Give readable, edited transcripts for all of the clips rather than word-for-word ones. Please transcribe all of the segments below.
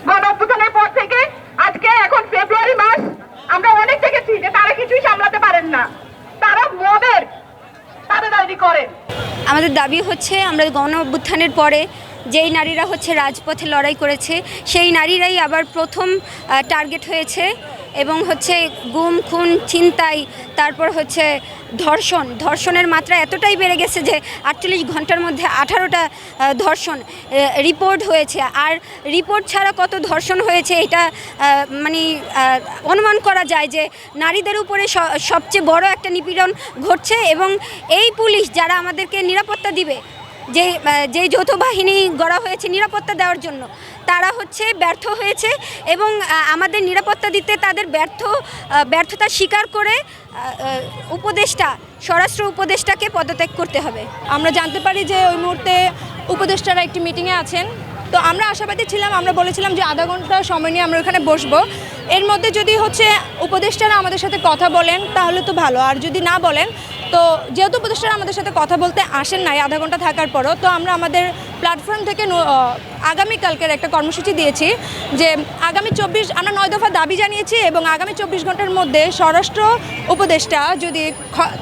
গণঅভ্যুত্থানের পর থেকে আজকে এখন ফেব্রুয়ারি মাস, আমরা অনেক দেখেছি যে তারা কিছুই সামলাতে পারেন না, তারা মবের দাবি করেন। আমাদের দাবি হচ্ছে আমরা গণঅভ্যুত্থানের পরে যেই নারীরা হচ্ছে রাজপথে লড়াই করেছে সেই নারীরাই আবার প্রথম টার্গেট হয়েছে এবং হচ্ছে গুম খুন ছিনতাই, তারপর হচ্ছে ধর্ষণের মাত্রা এতটাই বেড়ে গেছে যে 48 ঘন্টার মধ্যে 18টা ধর্ষণ রিপোর্ট হয়েছে। আর রিপোর্ট ছাড়া কত ধর্ষণ হয়েছে এটা মানে অনুমান করা যায় যে নারীদের উপরে সবচেয়ে বড় একটা নিপীড়ন ঘটছে। এবং এই পুলিশ যারা আমাদেরকে নিরাপত্তা দিবে, যে যৌথ বাহিনী গড়া হয়েছে নিরাপত্তা দেওয়ার জন্য, তারা হচ্ছে ব্যর্থ হয়েছে এবং আমাদের নিরাপত্তা দিতে তাদের ব্যর্থতা স্বীকার করে স্বরাষ্ট্র উপদেষ্টাকে পদত্যাগ করতে হবে। আমরা জানতে পারি যে ওই মুহূর্তে উপদেষ্টারা একটি মিটিংয়ে আছেন। তো আমরা আশাবাদী ছিলাম, আমরা বলেছিলাম যে আধা ঘন্টা সময় নিয়ে আমরা ওখানে বসবো। এর মধ্যে যদি হচ্ছে উপদেষ্টারা আমাদের সাথে কথা বলেন তাহলে তো ভালো, আর যদি না বলেন তো যেহেতু উপদেষ্টারা আমাদের সাথে কথা বলতে আসেন নাই আধা ঘন্টা থাকার পরও, তো আমরা আমাদের প্ল্যাটফর্ম থেকে আগামীকালকের একটা কর্মসূচি দিয়েছি যে আগামী 24 আমরা 9 দফা দাবি জানিয়েছি এবং আগামী 24 ঘন্টার মধ্যে স্বরাষ্ট্র উপদেষ্টা যদি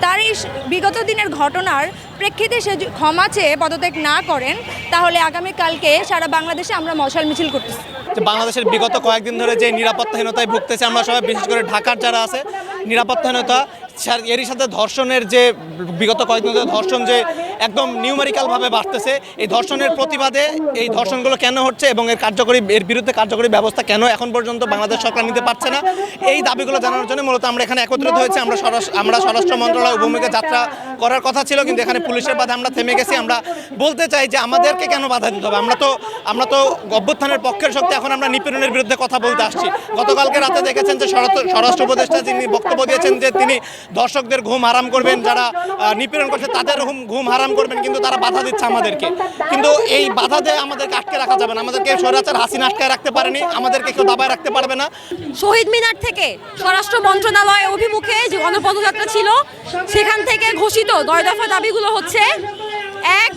তার এই বিগত দিনের ঘটনার প্রেক্ষিতে সে ক্ষমা চেয়ে পদত্যাগ না করেন তাহলে আগামীকালকে সারা বাংলাদেশে আমরা মশাল মিছিল করতেছি। বাংলাদেশের বিগত কয়েকদিন ধরে যে নিরাপত্তাহীনতায় ভুগতেছে আমরা সবাই, বিশেষ করে ঢাকার যারা আছে, নিরাপত্তাহীনতা এরই সাথে ধর্ষণের যে বিগত কয়েকদিন ধরে ধর্ষণ যে একদম নিউমেরিক্যালভাবে বাড়তেছে, এই ধর্ষণের প্রতিবাদে এই ধর্ষণগুলো কেন হচ্ছে এবং এর বিরুদ্ধে কার্যকরী ব্যবস্থা কেন এখন পর্যন্ত বাংলাদেশ সরকার নিতে পারছে না, এই দাবিগুলো জানানোর জন্য মূলত আমরা এখানে একত্রিত হয়েছি। আমরা স্বরাষ্ট্র মন্ত্রণালয় অভিমুখে যাত্রা করার কথা ছিল, কিন্তু এখানে পুলিশের বাধা আমরা থেমে গেছি। আমরা বলতে চাই যে আমাদেরকে কেন বাধা দিতে হবে? আমরা তো অভ্যুত্থানের পক্ষের শক্তি, এখন আমরা নিপীড়নের বিরুদ্ধে কথা বলতে আসছি। গতকালকে রাতে দেখেছেন যে স্বরাষ্ট্র উপদেষ্টা যিনি বক্তব্য দিয়েছেন যে তিনি দর্শকদের ঘুম হারাম করবেন, যারা নিপীড়ন করছে তাদের ঘুম হারাম করবেন, কিন্তু তারা বাধা দিচ্ছে আমাদেরকে। কিন্তু এই বাধা দিয়ে আমাদেরকে আটকে রাখা যাবে না। আমাদেরকে স্বৈরাচার হাসিনা আটকে রাখতে পারেনি, আমাদেরকে কেউ দাবায় রাখতে পারবে না। শহীদ মিনার থেকে স্বরাষ্ট্র মন্ত্রণালয় অভিমুখে যে গণপদযাত্রা ছিল সেখান থেকে ঘোষিত 9 দফা দাবিগুলো হচ্ছে: 1.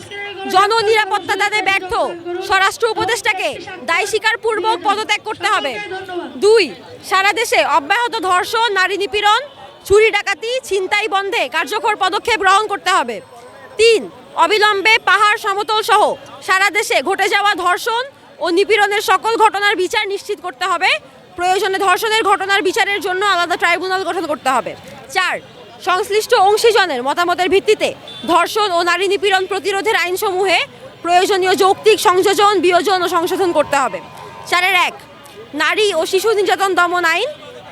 জননিরাপত্তা দানে ব্যর্থ স্বরাষ্ট্র উপদেষ্টাকে দায় স্বীকারপূর্বক পদত্যাগ করতে হবে। 2. সারা দেশে অব্যাহত ধর্ষণ, নারী নিপীড়ন, চুরি ডাকাতি, ছিনতাই বন্ধে কার্যকর পদক্ষেপ গ্রহণ করতে হবে। 3. অবিলম্বে পাহাড় সমতল সহ সারা দেশে ঘটে যাওয়া ধর্ষণ ও নিপীড়নের সকল ঘটনার বিচার নিশ্চিত করতে হবে। প্রয়োজনে ধর্ষণের ঘটনার বিচারের জন্য আলাদা ট্রাইব্যুনাল গঠন করতে হবে। 4. সংশ্লিষ্ট অংশীজনের মতামতের ভিত্তিতে ধর্ষণ ও নারী নিপীড়ন প্রতিরোধের আইনসমূহে প্রয়োজনীয় যৌক্তিক সংযোজন, বিয়োজন ও সংশোধন করতে হবে। 4.1 নারী ও শিশু নির্যাতন দমন আইন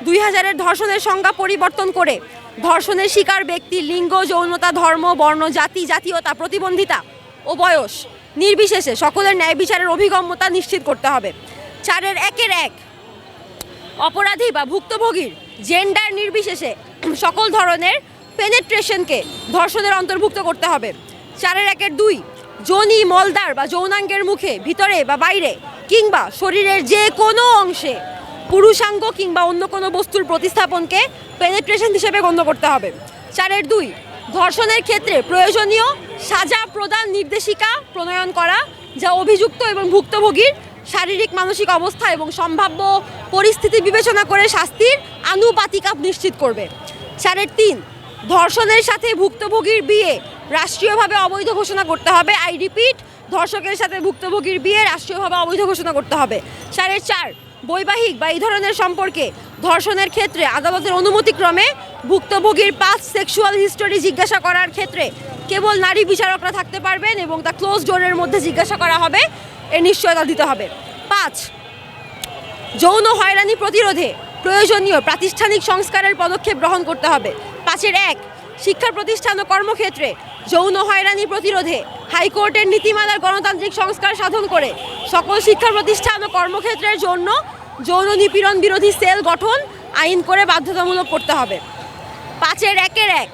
2000-এর ধর্ষণের সংজ্ঞা পরিবর্তন করে ধর্ষণের শিকার ব্যক্তির লিঙ্গ, যৌনতা, ধর্ম, বর্ণ, জাতি, জাতীয়তা, প্রতিবন্ধিতা ও বয়স নির্বিশেষে সকলের ন্যায় বিচারের অভিগম্যতা নিশ্চিত করতে হবে। 4.1 অপরাধী বা ভুক্তভোগীর জেন্ডার নির্বিশেষে সকল ধরনের পেনেট্রেশনকে ধর্ষণের অন্তর্ভুক্ত করতে হবে। 4.2 যোনি, মলদ্বার বা যৌনাঙ্গের মুখে, ভিতরে বা বাইরে কিংবা শরীরের যে কোনো অংশে পুরুষাঙ্গ কিংবা অন্য কোনো বস্তুর প্রতিস্থাপনকে পেনেট্রেশন হিসেবে গণ্য করতে হবে। 4.2 ধর্ষণের ক্ষেত্রে প্রয়োজনীয় সাজা প্রদান নির্দেশিকা প্রণয়ন করা, যা অভিযুক্ত এবং ভুক্তভোগীর শারীরিক মানসিক অবস্থা এবং সম্ভাব্য পরিস্থিতি বিবেচনা করে শাস্তির আনুপাতিকতা নিশ্চিত করবে। 4.3 ধর্ষণের সাথে ভুক্তভোগীর বিয়ে রাষ্ট্রীয়ভাবে অবৈধ ঘোষণা করতে হবে। আই রিপিট, ধর্ষকের সাথে ভুক্তভোগীর বিয়ে রাষ্ট্রীয়ভাবে অবৈধ ঘোষণা করতে হবে। 4.4 বৈবাহিক বা এই ধরনের সম্পর্কে ধর্ষণের ক্ষেত্রে আদালতের অনুমতিক্রমে ভুক্তভোগীর পাস্ট সেক্সুয়াল হিস্টোরি জিজ্ঞাসা করার ক্ষেত্রে কেবল নারী বিচারকরা থাকতে পারবেন এবং তা ক্লোজ ডোরের মধ্যে জিজ্ঞাসা করা হবে, এর নিশ্চয়তা দিতে হবে। 5 যৌন হয়রানি প্রতিরোধে প্রয়োজনীয় প্রাতিষ্ঠানিক সংস্কারের পদক্ষেপ গ্রহণ করতে হবে। 5.1 শিক্ষা প্রতিষ্ঠান ও কর্মক্ষেত্রে যৌন হয়রানি প্রতিরোধে হাইকোর্টের নীতিমালার গণতান্ত্রিক সংস্কার সাধন করে সকল শিক্ষা প্রতিষ্ঠান ও কর্মক্ষেত্রের জন্য যৌন নিপীড়ন বিরোধী সেল গঠন আইন করে বাধ্যতামূলক করতে হবে। 5.1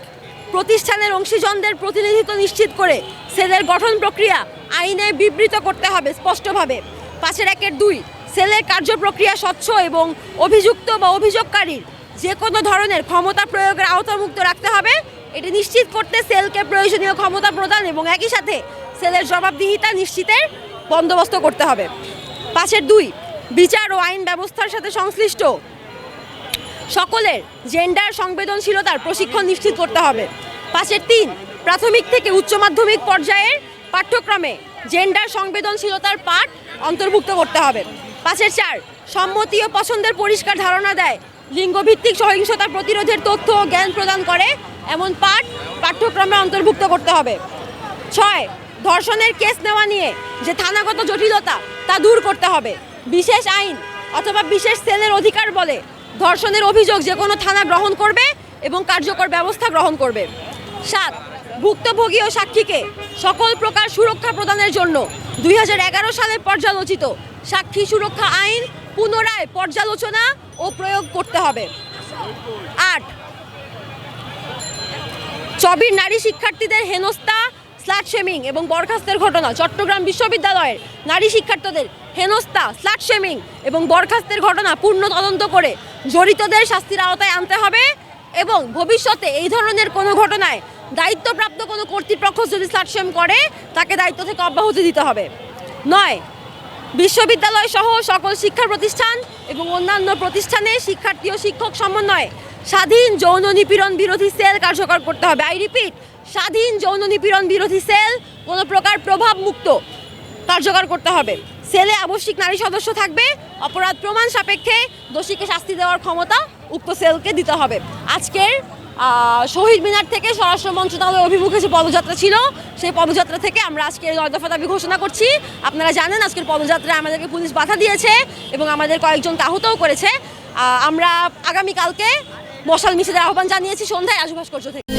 প্রতিষ্ঠানের অংশীজনদের প্রতিনিধিত্ব নিশ্চিত করে সেলের গঠন প্রক্রিয়া আইনে বিবৃত করতে হবে স্পষ্টভাবে। 5.2 সেলের কার্যপ্রক্রিয়া স্বচ্ছ এবং অভিযুক্ত বা অভিযোগকারীর যে কোনো ধরনের ক্ষমতা প্রয়োগের আওতামুক্ত রাখতে হবে। এটি নিশ্চিত করতে সেলকে প্রয়োজনীয় ক্ষমতা প্রদান এবং একই সাথে সেলের জবাবদিহিতা নিশ্চিতের বন্দোবস্ত করতে হবে। 5.2 বিচার ও আইন ব্যবস্থার সাথে সংশ্লিষ্ট সকলের জেন্ডার সংবেদনশীলতার প্রশিক্ষণ নিশ্চিত করতে হবে। 5-3 প্রাথমিক থেকে উচ্চ মাধ্যমিক পর্যায়ের পাঠ্যক্রমে জেন্ডার সংবেদনশীলতার পাঠ অন্তর্ভুক্ত করতে হবে। 5-4 সম্মতি ও পছন্দের পরিষ্কার ধারণা দেয়, লিঙ্গভিত্তিক সহিংসতা প্রতিরোধের তথ্য ও জ্ঞান প্রদান করে এমন পাঠ পাঠ্যক্রমে অন্তর্ভুক্ত করতে হবে। 6 ধর্ষণের কেস নেওয়া নিয়ে যে থানাগত জটিলতা তা দূর করতে হবে। বিশেষ আইন অথবা বিশেষ সেলের অধিকার বলে ধর্ষণের অভিযোগ যে কোনো থানা গ্রহণ করবে এবং কার্যকর ব্যবস্থা গ্রহণ করবে। 7 ভুক্তভোগী ও সাক্ষীকে সকল প্রকার সুরক্ষা প্রদানের জন্য 2011 সালে পর্যালোচিত সাক্ষী সুরক্ষা আইন পুনরায় পর্যালোচনা ও প্রয়োগ করতে হবে। 8 চবির নারী শিক্ষার্থীদের হেনস্থা, স্লাট শেমিং এবং বরখাস্তের ঘটনা চট্টগ্রাম বিশ্ববিদ্যালয়ের নারী শিক্ষার্থীদের হেনস্থা, স্লাট শেমিং এবং বরখাস্তের ঘটনা পূর্ণ তদন্ত করে জড়িতদের শাস্তির আওতায় আনতে হবে এবং ভবিষ্যতে এই ধরনের কোনো ঘটনায় দায়িত্বপ্রাপ্ত কোনো কর্তৃপক্ষ যদি স্লাট শেম করে তাকে দায়িত্ব থেকে অব্যাহতি দিতে হবে। 9 বিশ্ববিদ্যালয় সহ সকল শিক্ষা প্রতিষ্ঠান এবং অন্যান্য প্রতিষ্ঠানে শিক্ষার্থী ও শিক্ষক সমন্বয়ে স্বাধীন যৌন নিপীড়ন বিরোধী সেল কার্যকর করতে হবে। আই রিপিট, স্বাধীন যৌন নিপীড়ন বিরোধী সেল কোনো প্রকার প্রভাব মুক্ত কার্যকর করতে হবে। সেলে আবশ্যিক নারী সদস্য থাকবে। অপরাধ প্রমাণ সাপেক্ষে দোষীকে শাস্তি দেওয়ার ক্ষমতা উক্ত সেলকে দিতে হবে। আজকের শহীদ মিনার থেকে স্বরাষ্ট্র মন্ত্রণালয় অভিমুখে যে পদযাত্রা ছিল সেই পদযাত্রা থেকে আমরা আজকে 9 দফা দাবি ঘোষণা করছি। আপনারা জানেন আজকের পদযাত্রায় আমাদেরকে পুলিশ বাধা দিয়েছে এবং আমাদের কয়েকজনকে আহতও করেছে। আমরা আগামীকালকে মশাল মিছিলের আহ্বান জানিয়েছি সন্ধ্যায় আশু ভাস্কর্য থেকে।